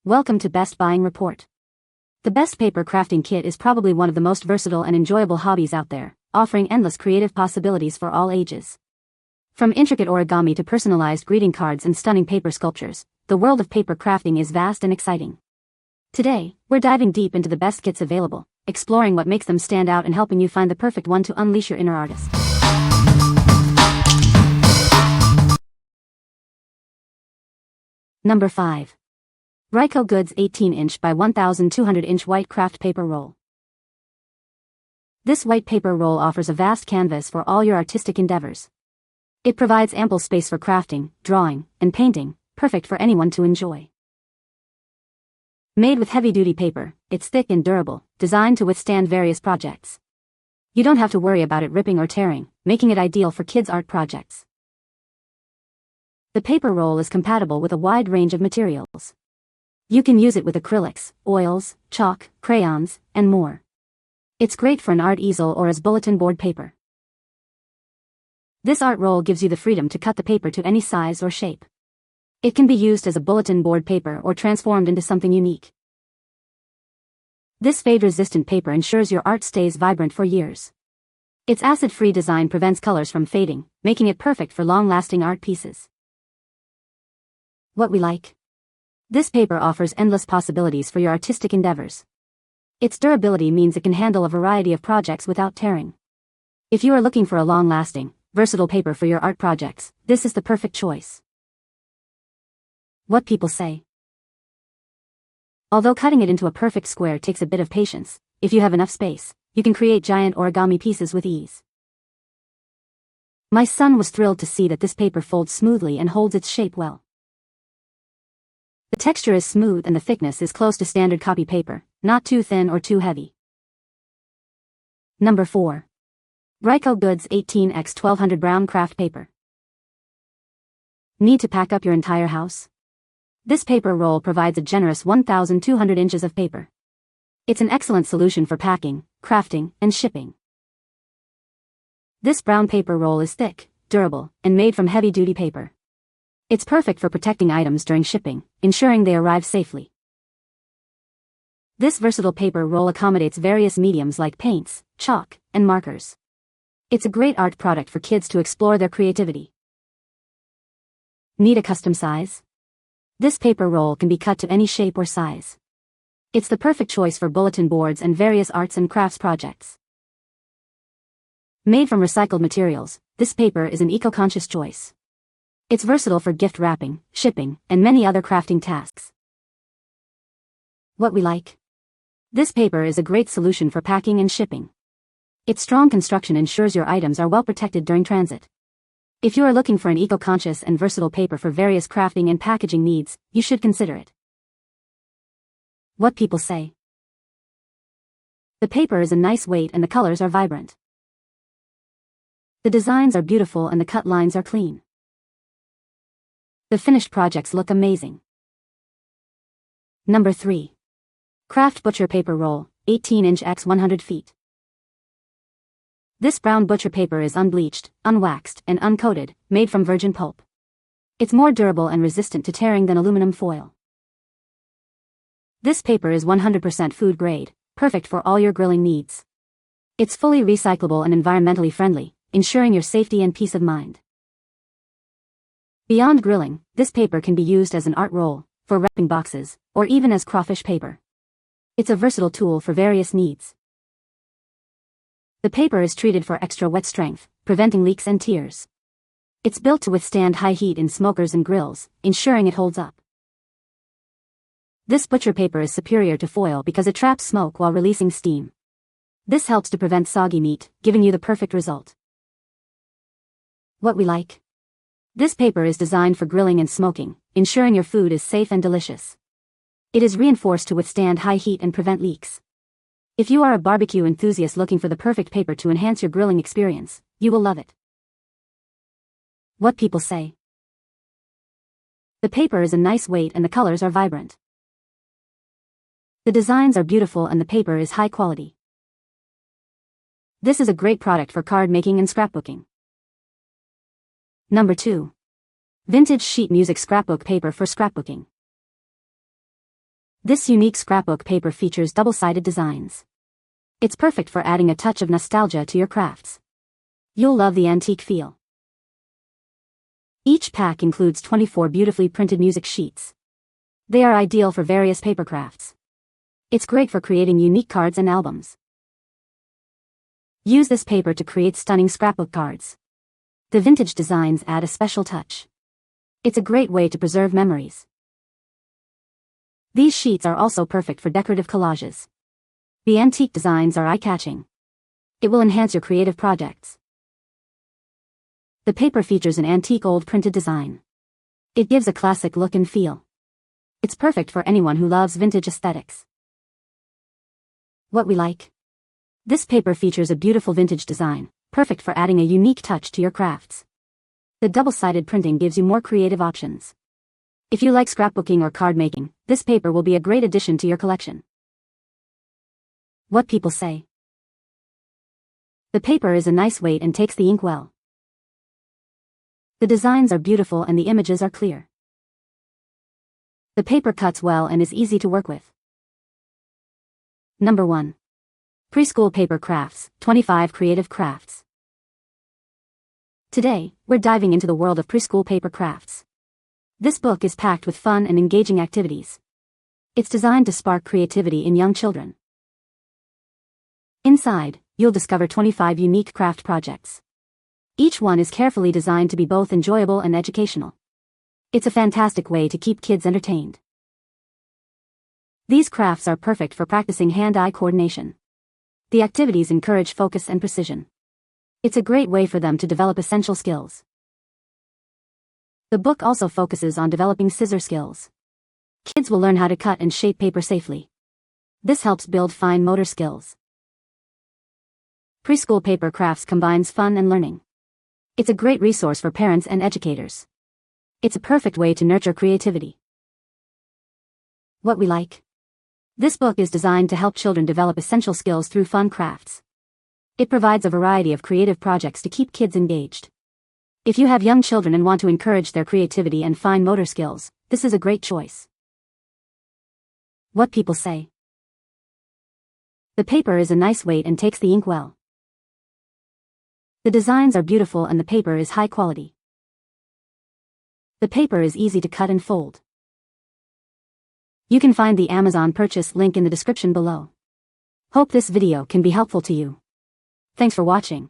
Welcome to Best Buying Report. The Best Paper Crafting Kit is probably one of the most versatile and enjoyable hobbies out there, offering endless creative possibilities for all ages. From intricate origami to personalized greeting cards and stunning paper sculptures, the world of paper crafting is vast and exciting. Today, we're diving deep into the best kits available, exploring what makes them stand out and helping you find the perfect one to unleash your inner artist. Number 5. Bryco Goods 18-inch by 1,200-inch white Kraft paper roll. This white paper roll offers a vast canvas for all your artistic endeavors. It provides ample space for crafting, drawing, and painting, perfect for anyone to enjoy. Made with heavy-duty paper, it's thick and durable, designed to withstand various projects. You don't have to worry about it ripping or tearing, making it ideal for kids' art projects. The paper roll is compatible with a wide range of materials. You can use it with acrylics, oils, chalk, crayons, and more. It's great for an art easel or as bulletin board paper. This art roll gives you the freedom to cut the paper to any size or shape. It can be used as a bulletin board paper or transformed into something unique. This fade-resistant paper ensures your art stays vibrant for years. Its acid-free design prevents colors from fading, making it perfect for long-lasting art pieces. What we like? This paper offers endless possibilities for your artistic endeavors. Its durability means it can handle a variety of projects without tearing. If you are looking for a long-lasting, versatile paper for your art projects, this is the perfect choice. What people say. Although cutting it into a perfect square takes a bit of patience, if you have enough space, you can create giant origami pieces with ease. My son was thrilled to see that this paper folds smoothly and holds its shape well. The texture is smooth and the thickness is close to standard copy paper, not too thin or too heavy. Number 4. Bryco Goods 18x1200 brown Kraft paper. Need to pack up your entire house? This paper roll provides a generous 1,200 inches of paper. It's an excellent solution for packing, crafting, and shipping. This brown paper roll is thick, durable, and made from heavy-duty paper. It's perfect for protecting items during shipping, ensuring they arrive safely. This versatile paper roll accommodates various mediums like paints, chalk, and markers. It's a great art product for kids to explore their creativity. Need a custom size? This paper roll can be cut to any shape or size. It's the perfect choice for bulletin boards and various arts and crafts projects. Made from recycled materials, this paper is an eco-conscious choice. It's versatile for gift wrapping, shipping, and many other crafting tasks. What we like? This paper is a great solution for packing and shipping. Its strong construction ensures your items are well protected during transit. If you are looking for an eco-conscious and versatile paper for various crafting and packaging needs, you should consider it. What people say. The paper is a nice weight and the colors are vibrant. The designs are beautiful and the cut lines are clean. The finished projects look amazing. Number 3. Kraft Butcher Paper Roll, 18-inch x 100 feet. This brown butcher paper is unbleached, unwaxed, and uncoated, made from virgin pulp. It's more durable and resistant to tearing than aluminum foil. This paper is 100% food grade, perfect for all your grilling needs. It's fully recyclable and environmentally friendly, ensuring your safety and peace of mind. Beyond grilling, this paper can be used as an art roll, for wrapping boxes, or even as crawfish paper. It's a versatile tool for various needs. The paper is treated for extra wet strength, preventing leaks and tears. It's built to withstand high heat in smokers and grills, ensuring it holds up. This butcher paper is superior to foil because it traps smoke while releasing steam. This helps to prevent soggy meat, giving you the perfect result. What we like? This paper is designed for grilling and smoking, ensuring your food is safe and delicious. It is reinforced to withstand high heat and prevent leaks. If you are a barbecue enthusiast looking for the perfect paper to enhance your grilling experience, you will love it. What people say. The paper is a nice weight and the colors are vibrant. The designs are beautiful and the paper is high quality. This is a great product for card making and scrapbooking. Number 2. Vintage sheet music scrapbook paper for scrapbooking. This unique scrapbook paper features double-sided designs. It's perfect for adding a touch of nostalgia to your crafts. You'll love the antique feel. Each pack includes 24 beautifully printed music sheets. They are ideal for various paper crafts. It's great for creating unique cards and albums. Use this paper to create stunning scrapbook cards. The vintage designs add a special touch. It's a great way to preserve memories. These sheets are also perfect for decorative collages. The antique designs are eye-catching. It will enhance your creative projects. The paper features an antique old printed design. It gives a classic look and feel. It's perfect for anyone who loves vintage aesthetics. What we like. This paper features a beautiful vintage design, perfect for adding a unique touch to your crafts. The double-sided printing gives you more creative options. If you like scrapbooking or card making, this paper will be a great addition to your collection. What people say. The paper is a nice weight and takes the ink well. The designs are beautiful and the images are clear. The paper cuts well and is easy to work with. Number 1. Preschool Paper Crafts, 25 Creative Crafts. Today, we're diving into the world of preschool paper crafts. This book is packed with fun and engaging activities. It's designed to spark creativity in young children. Inside, you'll discover 25 unique craft projects. Each one is carefully designed to be both enjoyable and educational. It's a fantastic way to keep kids entertained. These crafts are perfect for practicing hand-eye coordination. The activities encourage focus and precision. It's a great way for them to develop essential skills. The book also focuses on developing scissor skills. Kids will learn how to cut and shape paper safely. This helps build fine motor skills. Preschool Paper Crafts combines fun and learning. It's a great resource for parents and educators. It's a perfect way to nurture creativity. What we like. This book is designed to help children develop essential skills through fun crafts. It provides a variety of creative projects to keep kids engaged. If you have young children and want to encourage their creativity and fine motor skills, this is a great choice. What people say. The paper is a nice weight and takes the ink well. The designs are beautiful and the paper is high quality. The paper is easy to cut and fold. You can find the Amazon purchase link in the description below. Hope this video can be helpful to you. Thanks for watching.